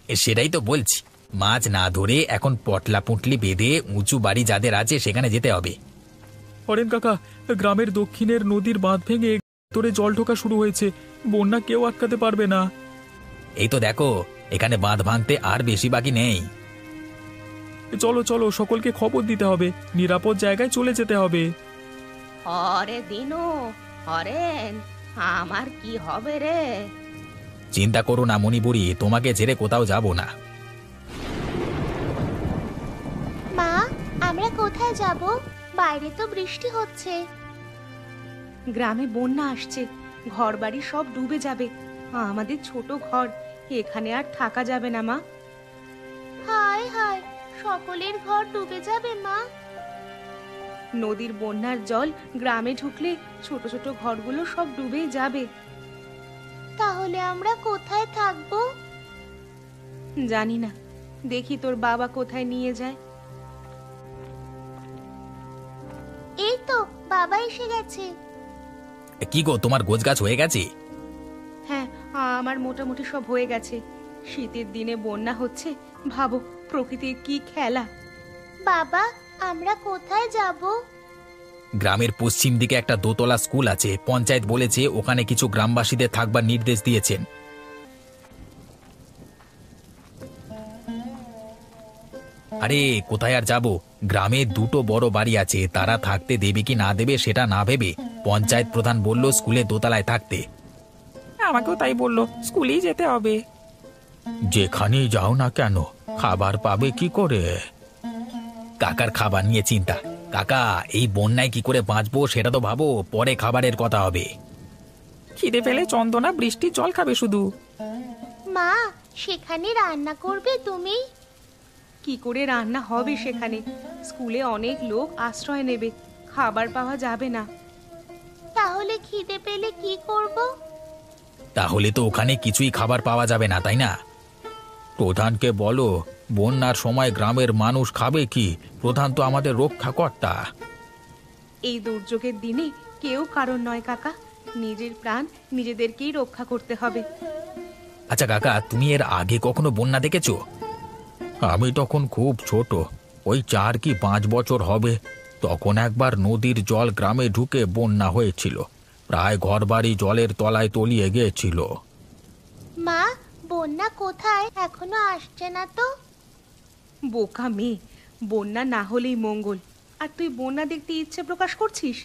সেটাই তো বলছি, মাছ না ধরে এখন পটলা পুঁটলি বেঁধে উঁচু বাড়ি যাদের আছে সেখানে যেতে হবে। হরেন কাকা, গ্রামের দক্ষিণের নদীর বাঁধ ভেঙে তোরে জল ঢোকা শুরু হয়েছে। বন্যা কেউ আটকাতে পারবে না। এই তো দেখো, এখানে বাঁধ ভাঙতে আর বেশি বাকি নেই। চলো চলো, সকলকে খবর দিতে হবে, নিরাপদ জায়গায় চলে যেতে হবে। হরে দিনু, হরেন, আমার কি হবে রে? চিন্তা করো না মণিপুরি, তোমাকে ছেড়ে কোথাও যাব না। মা, আমরা কোথায় যাব? বাইরে তো বৃষ্টি হচ্ছে। গ্রামে বন্যা আসছে, ঘরবাড়ি সব ডুবে যাবে। আমাদের ছোট ঘর, এখানে আর থাকা যাবে না মা। হায় হায়, সকলের ঘর ডুবে যাবে মা। নদীর বন্যার জল গ্রামে ঢুকলে ছোট ছোট ঘরগুলো সব ডুবেই যাবে। তাহলে আমরা কোথায় থাকবো? জানি না, দেখি তোর বাবা কোথায় নিয়ে যায়। এই তো বাবা এসে গেছে। কি গো, তোমার গোছগাছ হয়ে গেছে? হ্যাঁ, আমার মোটামুটি সব হয়ে গেছে। শীতের দিনে বন্যা হচ্ছে, ভাবো প্রকৃতির কি খেলা। বাবা, আমরা কোথায় যাব? গ্রামের পশ্চিম দিকে একটা দোতলা স্কুল আছে, পঞ্চায়েত বলেছে ওখানে কিছু গ্রামবাসীদের থাকবার নির্দেশ দিয়েছেন। আরে কোথায় আর যাব, গ্রামে দুটো বড় বাড়ি আছে, তারা থাকতে দেবে কি না দেবে সেটা না ভেবে পঞ্চায়েত প্রধান বলল স্কুলে দোতলায় থাকতে। আমাকেও তাই বললো, স্কুলেই যেতে হবে। যেখানেই যাও না কেন, খাবার পাবে কি করে? কাকার খাবার নিয়ে চিন্তা। কাকা, এই বন্যায় কি করে বাঁচবো সেটা তো ভাবো, পরে খাবারের কথা হবে। খিদে পেলে চন্দনা বৃষ্টির জল খাবে শুধু। মা, সেখানে রান্না করবে তুমি? কি করে রান্না হবে সেখানে? স্কুলে অনেক লোক আশ্রয় নেবে, খাবার পাওয়া যাবে না। তাহলে খিদে পেলে কি করব? তাহলে তো ওখানে কিছুই খাবার পাওয়া যাবে না, তাই না? প্রধানকে বলো, বন্যার সময় গ্রামের মানুষ খাবে কি? প্রধান তো আমাদের রক্ষাকর্তা। এই দুর্যোগের দিনে কেউ কারণ নয় কাকা, নিজের প্রাণ নিজেদেরকেই রক্ষা করতে হবে। আচ্ছা কাকা, তুমি এর আগে কখনো বন্যা দেখেছো? আমি তখন খুব ছোট, ওই 4 কি 5 বছর হবে। তখন একবার নদীর জল গ্রামে ঢুকে বন্যা হয়েছিল, প্রায় ঘরবাড়ি জলের তলায় তলিয়ে গিয়েছিল। মা, বন্যা কোথায়? এখনো আসছে না তো। বোকা মেয়ে, বন্যা না হলেই মঙ্গল, আর তুই বন্যা দেখতে ইচ্ছে প্রকাশ করছিস?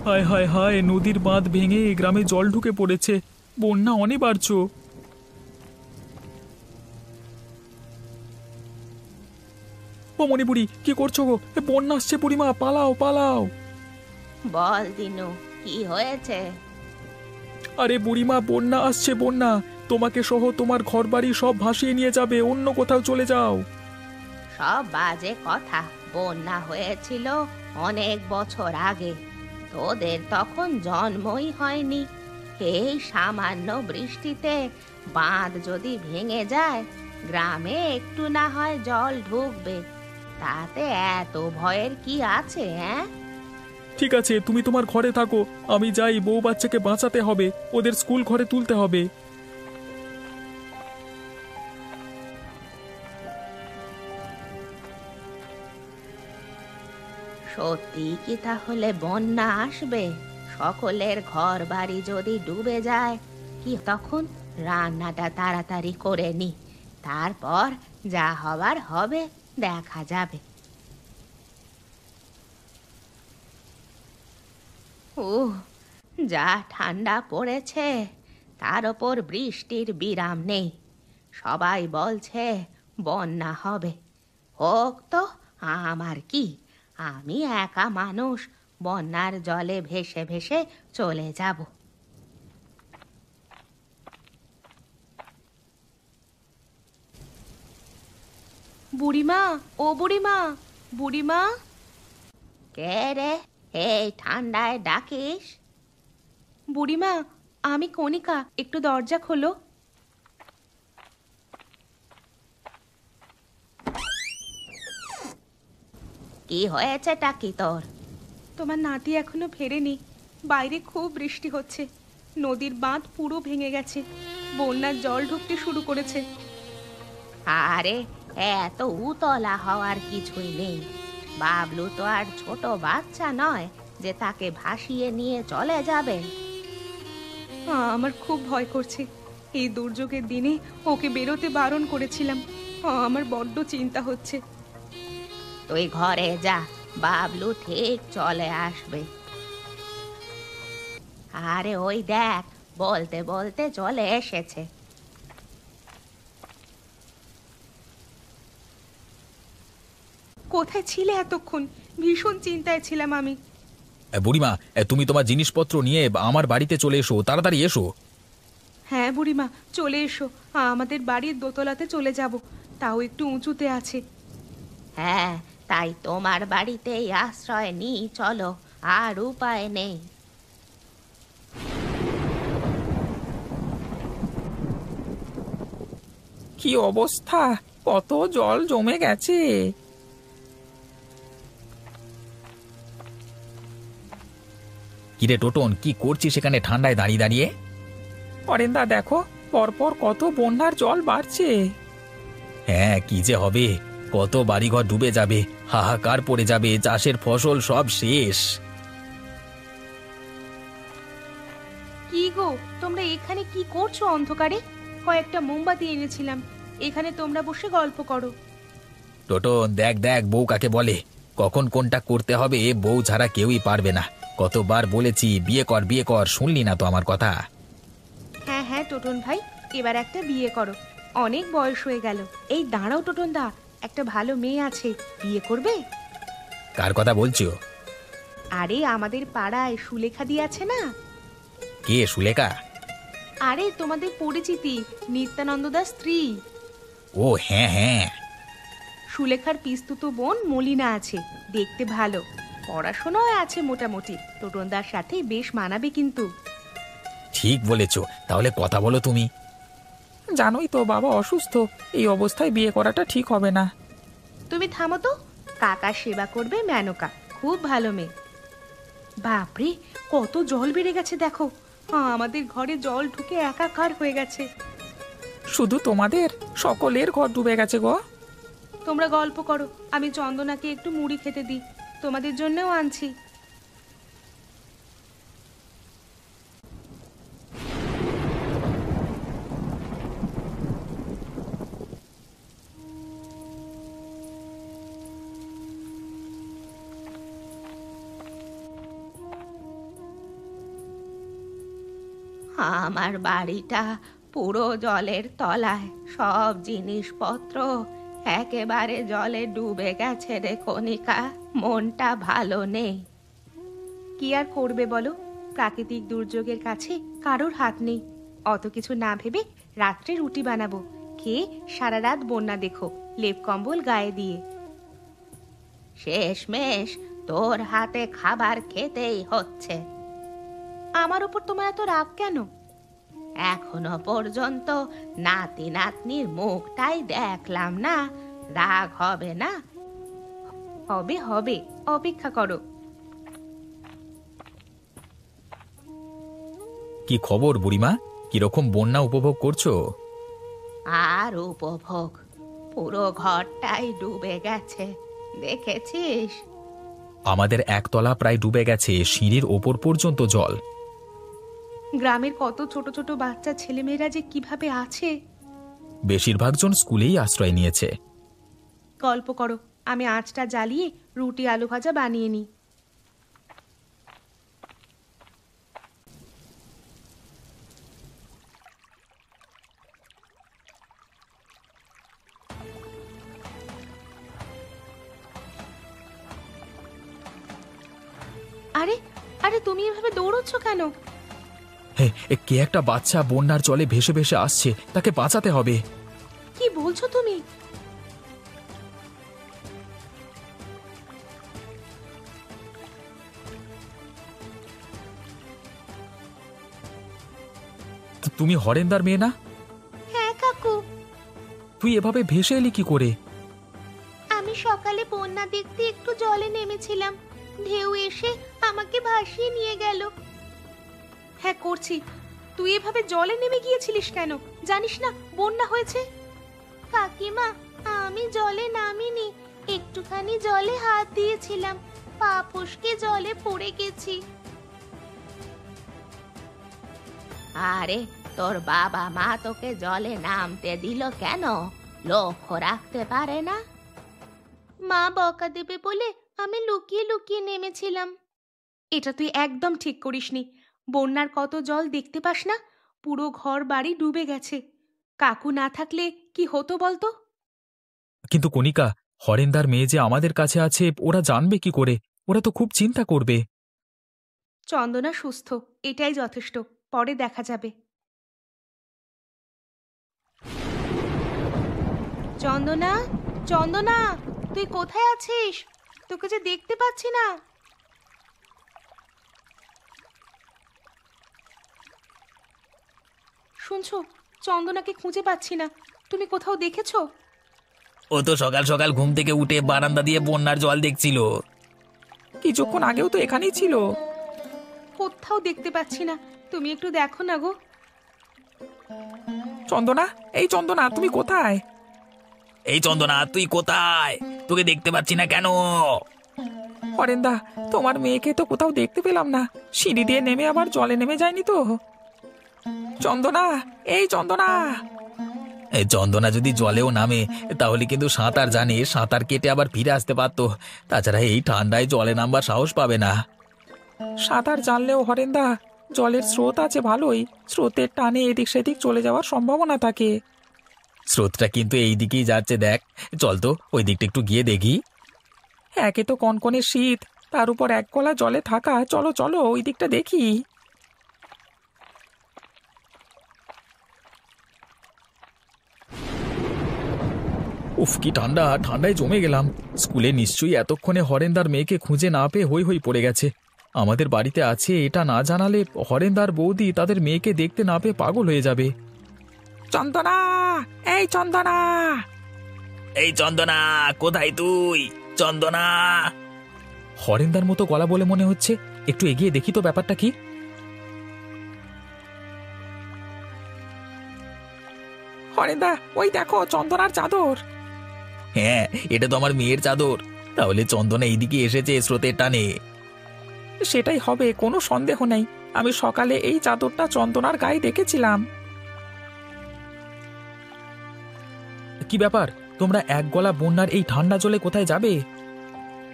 হায় হায় হায়, নদীর বাঁধ ভেঙে গ্রামে জল ঢুকে পড়েছে। বন্যা অনিবার্য। ও মণিপুরি, কি করছো গো? বন্যা আসছে বুড়িমা, পালাও পালাও। বল দিনু, কি হয়েছে? আরে বুড়িমা, বন্যা আসছে, বন্যা! তোমাকে সহ তোমার ঘরবাড়ি সব ভাসিয়ে নিয়ে যাবে, অন্য কোথাও চলে যাও। সব বাজে কথা। বন্যা হয়েছিল অনেক বছর আগে, তোদের তখন জন্মই হয়নি। এই সামান্য বৃষ্টিতে বাঁধ যদি ভেঙে যায়, গ্রামে একটু না হয় জল ঢুকবে, তাতে এত ভয়ের কি আছে? হ্যাঁ, ঠিক আছে, তুমি তোমার ঘরে থাকো, আমি যাই, বউ বাচ্চাকে বাঁচাতে হবে, ওদের স্কুল ঘরে তুলতে হবে। সত্যি কি তাহলে বন্যা আসবে? সকলের ঘর বাড়ি যদি ডুবে যায়, কি তখন? রান্নাটা তাড়াতাড়ি করে নি, তারপর যা হবার হবে, দেখা যাবে। ও, যা ঠান্ডা পড়েছে, তার ওপর বৃষ্টির বিরাম নেই। সবাই বলছে বন্যা হবে। হোক তো, আমার কি? আমি একা মানুষ, বন্যার জলে ভেসে ভেসে চলে যাব। বুড়িমা, ও বুড়িমা, বুড়িমা! কে রে, এই ঠান্ডায় ডাকিস? বুড়িমা, আমি কণিকা, একটু দরজা খোলো। কি হয়েছে টাকি তোর? তোমার নাতি এখনো ফেরেনি। বাইরে খুব বৃষ্টি হচ্ছে, নদীর বাঁধ পুরো ভেঙে গেছে, বন্যার জল ঢুকতে শুরু করেছে। আরে এত উতলা হওয়ার কিছুই নেই। বাবলু তো আর ছোট বাচ্চা নয় যে তাকে ভাসিয়ে নিয়ে চলে যাবে। আমার খুব ভয় করছে। এই দুর্যোগের দিনে ওকে বেরোতে বারণ করেছিলাম। আমার বড্ড চিন্তা হচ্ছে। তুই ঘরে যা, বাবলু ঠিক চলে আসবে। আরে ওই দেখ, বলতে বলতে চলে এসেছে। কোথায় ছিলে এতক্ষণ? ভীষণ চিন্তায় ছিলাম আমি। বুড়িমা, তুমি তোমার জিনিসপত্র নিয়ে আমার বাড়িতে চলে এসো, তাড়াতাড়ি এসো। হ্যাঁ বুড়িমা, চলে এসো। আমাদের বাড়ির দোতলাতে চলে যাব, তাও একটু উঁচুতে আছে। হ্যাঁ, তাই তোমার বাড়িতেই আশ্রয় নিই চলো, আর উপায় নেই। কি অবস্থা, কত জল জমে গেছে। কিরে টোটন, কি করছিস সেখানে ঠান্ডায় দাঁড়িয়ে দাঁড়িয়ে? অরেন্দা দেখো, পরপর কত বন্যার জল বাড়ছে। হ্যাঁ, কি যে হবে, কত বাড়িঘর ডুবে যাবে, হাহাকার পড়ে যাবে, চাষের ফসল সব শেষ। কি গো, তোমরা এখানে কি করছো অন্ধকারে? কয়েকটা মোমবাতি এনেছিলাম, এখানে তোমরা বসে গল্প করো। টোটন, দেখ দেখ বউ কাকে বলে, কখন কোনটা করতে হবে বউ ছাড়া কেউই পারবে না। কতবার বলেছি বিয়ে কর বিয়ে কর, শুনলি না তো আমার কথা। হ্যাঁ হ্যাঁ টোটন ভাই, এবার একটা বিয়ে করো, অনেক বয়স হয়ে গেল। এই দাঁড়াও টোটন দা, একটা ভালো মেয়ে আছে, বিয়ে করবে? কার কথা বলছো? আরে আমাদের পাড়ায় সুলেখা দি আছে না? কে সুলেখা? আরে তোমাদের পরিচিতি, নিত্যানন্দদার স্ত্রী। ও হ্যাঁ হ্যাঁ। সুলেখার পিস্তুতো বোন মলিনা আছে, দেখতে ভালো, পড়াশোনাও আছে মোটামুটি। টোটনদার সাথে বেশ মানাবে কিন্তু। ঠিক বলেছো, তাহলে কথা বলো তুমি। জানোই তো বাবা অসুস্থ, এই অবস্থায় বিয়ে করাটা ঠিক হবে না। তুমি থামো তো, কাকার সেবা করবে মেনকা, খুব ভালো মেয়ে। বাপরে, কত জল বেড়ে গেছে দেখো, আমাদের ঘরে জল ঢুকে একাকার হয়ে গেছে। শুধু তোমাদের, সকলের ঘর ডুবে গেছে গো। তোমরা গল্প করো, আমি চন্দনাকে একটু মুড়ি খেতে দিই, তোমাদের জন্যও আনছি। আমার বাড়িটা পুরো জলের তলায়, সব জিনিসপত্র একেবারে জলে ডুবে গেছে রে কণিকা, মনটা ভালো নেই। কি আর করবে বলো, প্রাকৃতিক দুর্যোগের কাছে কারোর হাত নেই। অত কিছু না ভেবে রাত্রে রুটি বানাবো, খেয়ে সারা রাত বন্যা দেখো, লেপ কম্বল গায়ে দিয়ে। শেষমেশ তোর হাতে খাবার খেতেই হচ্ছে। আমার ওপর তোমার এত রাগ কেন? এখনো পর্যন্ত নাতি নাতনির মুখটাই দেখলাম না, রাগ হবে না? হবে হবে, অপেক্ষা করো। কি খবর বুড়িমা, কিরকম বন্যা উপভোগ করছো? আর উপভোগ, পুরো ঘরটাই ডুবে গেছে, দেখেছিস? আমাদের একতলা প্রায় ডুবে গেছে, সিঁড়ির ওপর পর্যন্ত জল। গ্রামের কত ছোট ছোট বাচ্চা ছেলেমেয়েরা যে কিভাবে আছে। বেশিরভাগ জন স্কুলেই আশ্রয় নিয়েছে। গল্প করো, আমি আঁচটা জ্বালিয়ে রুটি আলু ভাজা বানিয়ে নিই। আরে আরে, তুমি এভাবে দৌড়চ্ছ কেন? কে একটা বাচ্চা বন্যার জলে ভেসে ভেসে আসছে, তাকে বাঁচাতে হবে। কি বলছো তুমি? তুমি হরেন্দার মেয়ে না? হ্যাঁ কাকু, তুই এভাবে ভেসে এলি কি করে? আমি সকালে বন্যা দেখতে একটু জলে নেমেছিলাম, ঢেউ এসে আমাকে ভাসিয়ে নিয়ে গেল। হ্যাঁ করছি। তুই এভাবে জলে নেমে গিয়েছিলিস কেন? জানিস না বন্যা হয়েছে? কাকিমা, আমি জলে নামিনি, একটুখানি জলে হাত দিয়েছিলাম, পা ফসকে জলে পড়ে গেছি। আরে তোর বাবা মা তোকে জলে নামতে দিল কেন? লক্ষ্য রাখতে পারে না? মা বকা দেবে বলে আমি লুকিয়ে লুকিয়ে নেমেছিলাম। এটা তুই একদম ঠিক করিসনি। বন্যার কত জল দেখতে পাস না? পুরো ঘর বাড়ি ডুবে গেছে। কাকু না থাকলে কি হতো বলতো? কিন্তু কণিকা, হরেন্দার মেয়ে যে আমাদের কাছে আছে ওরা জানবে কি করে? ওরা তো খুব চিন্তা করবে। চন্দনা সুস্থ, এটাই যথেষ্ট। পরে দেখা যাবে। চন্দনা, চন্দনা, তুই কোথায় আছিস? তোকে যে দেখতে পাচ্ছি না। শুনছো, চন্দনাকে খুঁজে পাচ্ছি না। তুমি কোথাও দেখেছো? ও তো সকাল সকাল ঘুম থেকে উঠে বারান্দা দিয়ে বন্যার জল দেখছিল। কিছুক্ষণ আগেও তো এখানেই ছিল। কোথাও দেখতে পাচ্ছি না। তুমি একটু দেখো না গো। চন্দনা, এই চন্দনা, তুমি কোথায়? এই চন্দনা, তুই কোথায়? তোকে দেখতে পাচ্ছি না কেন? হরেন্দা, তোমার মেয়েকে তো কোথাও দেখতে পেলাম না। সিঁড়ি দিয়ে নেমে আবার জলে নেমে যায়নি তো? চন্দনা, এই চন্দনা। এই চন্দনা যদি জলেও নামে তাহলে কিন্তু সাঁতার জানে, সাঁতার কেটে আবার ফিরে আসতে পারতো। তাছাড়া এই ঠান্ডায় জলে নামবার সাহস পাবে না। সাঁতার জানলেও হরেন্দা, জলের স্রোত আছে ভালোই। স্রোতের টানে এদিক সেদিক চলে যাওয়ার সম্ভাবনা থাকে। স্রোতটা কিন্তু এই দিকেই যাচ্ছে, দেখ। চল তো ওই দিকটা একটু গিয়ে দেখি। একে তো কনকনে শীত, তার উপর এক গলা জলে থাকা। চলো চলো ওই দিকটা দেখি। উফ, কি ঠান্ডা! ঠান্ডায় জমে গেলাম। স্কুলে নিশ্চয়ই এতক্ষণে হরেন্দার মেয়েকে খুঁজে না পেয়ে হই হই পড়ে গেছে। আমাদের বাড়িতে আছে এটা না জানালে হরেন্দার বৌদি তাদের মেয়েকে দেখতে না পেয়ে পাগল হয়ে যাবে। চন্দনা, এই চন্দনা। এই চন্দনা, কোথায় তুই? চন্দনা! হরেন্দার মতো গলা বলে মনে হচ্ছে। একটু এগিয়ে দেখি তো ব্যাপারটা কি। হরেন্দা, ওই দেখো চন্দনার চাদর। হ্যাঁ, এটা তো আমার মেয়ের চাদর। তাহলে চন্দনা এইদিকে এসেছে স্রোতের টানে। সেটাই হবে, কোনো সন্দেহ নেই। আমি সকালে এই চাদরটা চন্দনার গায়ে দেখেছিলাম। কি ব্যাপার, তোমরা এক গলা বন্যার এই ঠান্ডা জলে কোথায় যাবে?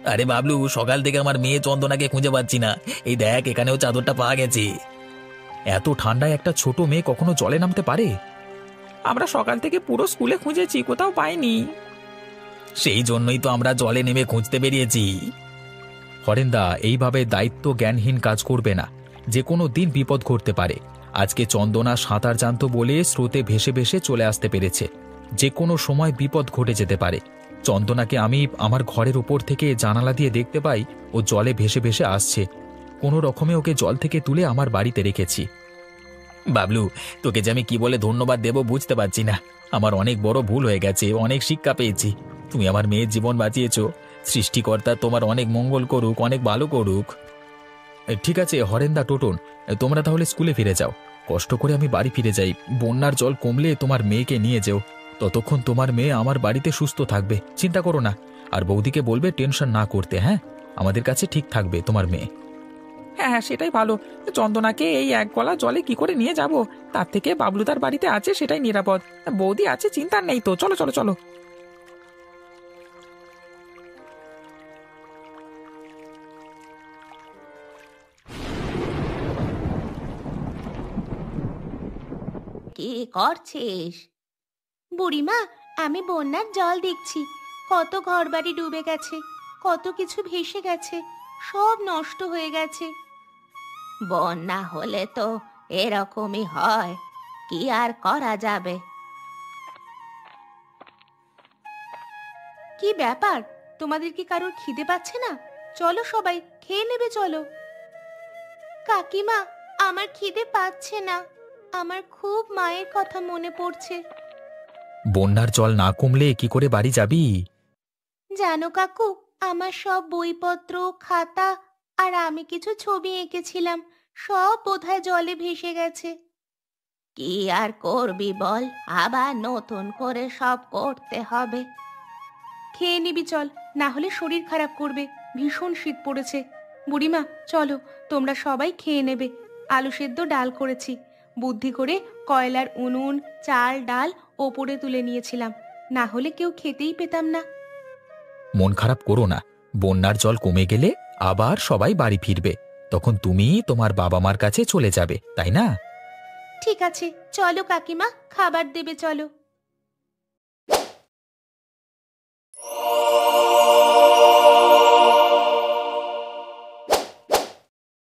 আরে বাবলু, সকাল থেকে আমার মেয়ে চন্দনাকে খুঁজে পাচ্ছি না। এই দেখ, এখানেও চাদরটা পাওয়া গেছে। এত ঠান্ডায় একটা ছোট মেয়ে কখনো জলে নামতে পারে? আমরা সকাল থেকে পুরো স্কুলে খুঁজেছি, কোথাও পাইনি। সেই জন্যই তো আমরা জলে নেমে খুঁজতে বেরিয়েছি। হরেন্দা, এইভাবে দায়িত্ব জ্ঞানহীন কাজ করবে না। যে কোনো দিন বিপদ ঘটতে পারে। আজকে চন্দনা সাঁতার জানতো বলে স্রোতে ভেসে ভেসে চলে আসতে পেরেছে। যে কোনো সময় বিপদ ঘটে যেতে পারে। চন্দনাকে আমি আমার ঘরের উপর থেকে জানালা দিয়ে দেখতে পাই ও জলে ভেসে ভেসে আসছে। কোনো রকমে ওকে জল থেকে তুলে আমার বাড়িতে রেখেছি। বাবলু, তোকে যে আমি কি বলে ধন্যবাদ দেব বুঝতে পারছি না। আমার অনেক বড় ভুল হয়ে গেছে, অনেক শিক্ষা পেয়েছি। তুমি আমার মেয়ের জীবন বাঁচিয়েছো। সৃষ্টিকর্তা তোমার অনেক মঙ্গল করুক, অনেক ভালো করুক। ঠিক আছে হরেন্দা, টোটন, তোমরা তাহলে স্কুলে ফিরে যাও। কষ্ট করে আমি বাড়ি ফিরে যাই। বন্যার জল কমলে তোমার মেয়েকে নিয়ে যেও। ততক্ষণ তোমার মেয়ে আমার বাড়িতে সুস্থ থাকবে, চিন্তা করো না। আর বৌদিকে বলবে টেনশন না করতে। হ্যাঁ, আমাদের কাছে ঠিক থাকবে তোমার মেয়ে। হ্যাঁ হ্যাঁ, সেটাই ভালো। চন্দনাকে এই এক গলা জলে কি করে নিয়ে যাব? তার থেকে বাবলুদার বাড়িতে আছে, সেটাই নিরাপদ। বৌদি আছে, চিন্তার নেই তো। চলো চলো চলো। কি করছিস? বুড়িমা, আমি বন্যার জল দেখছি। কত ঘরবাড়ি ডুবে গেছে, কত কিছু ভেসে গেছে, সব নষ্ট হয়ে গেছে। বন্যা হলে তো এরকমই হয়, কি আর করা যাবে। কি ব্যাপার, তোমাদের কি কারোর খিদে পাচ্ছে না? চলো সবাই খেয়ে নেবে, চলো। কাকিমা, আমার খিদে পাচ্ছে না। আমার খুব মায়ের কথা মনে পড়ছে। বন্যার জল না কমলে কি করে বাড়ি যাবি? জানো কাকু, আমার সব বইপত্র, খাতা আর আমি কিছু ছবি এঁকেছিলাম, সব বোধহয় জলে ভেসে গেছে। কি আর করবি বল, আবার নতুন করে সব করতে হবে। খেয়ে নিবি চল, না হলে শরীর খারাপ করবে। ভীষণ শীত পড়েছে। বুড়িমা চলো, তোমরা সবাই খেয়ে নেবে। আলু সেদ্ধ ডাল করেছি, বুদ্ধি করে কয়লার উনুন, চাল ডাল ওপরে তুলে নিয়েছিলাম, না হলে কেউ খেতেই পেতাম না। মন খারাপ করো না, বন্যার জল কমে গেলে আবার সবাই বাড়ি ফিরবে, তখন তুমি তোমার বাবা মার কাছে চলে যাবে, তাই না? ঠিক আছে, চলো কাকিমা, খাবার দেবে চলো।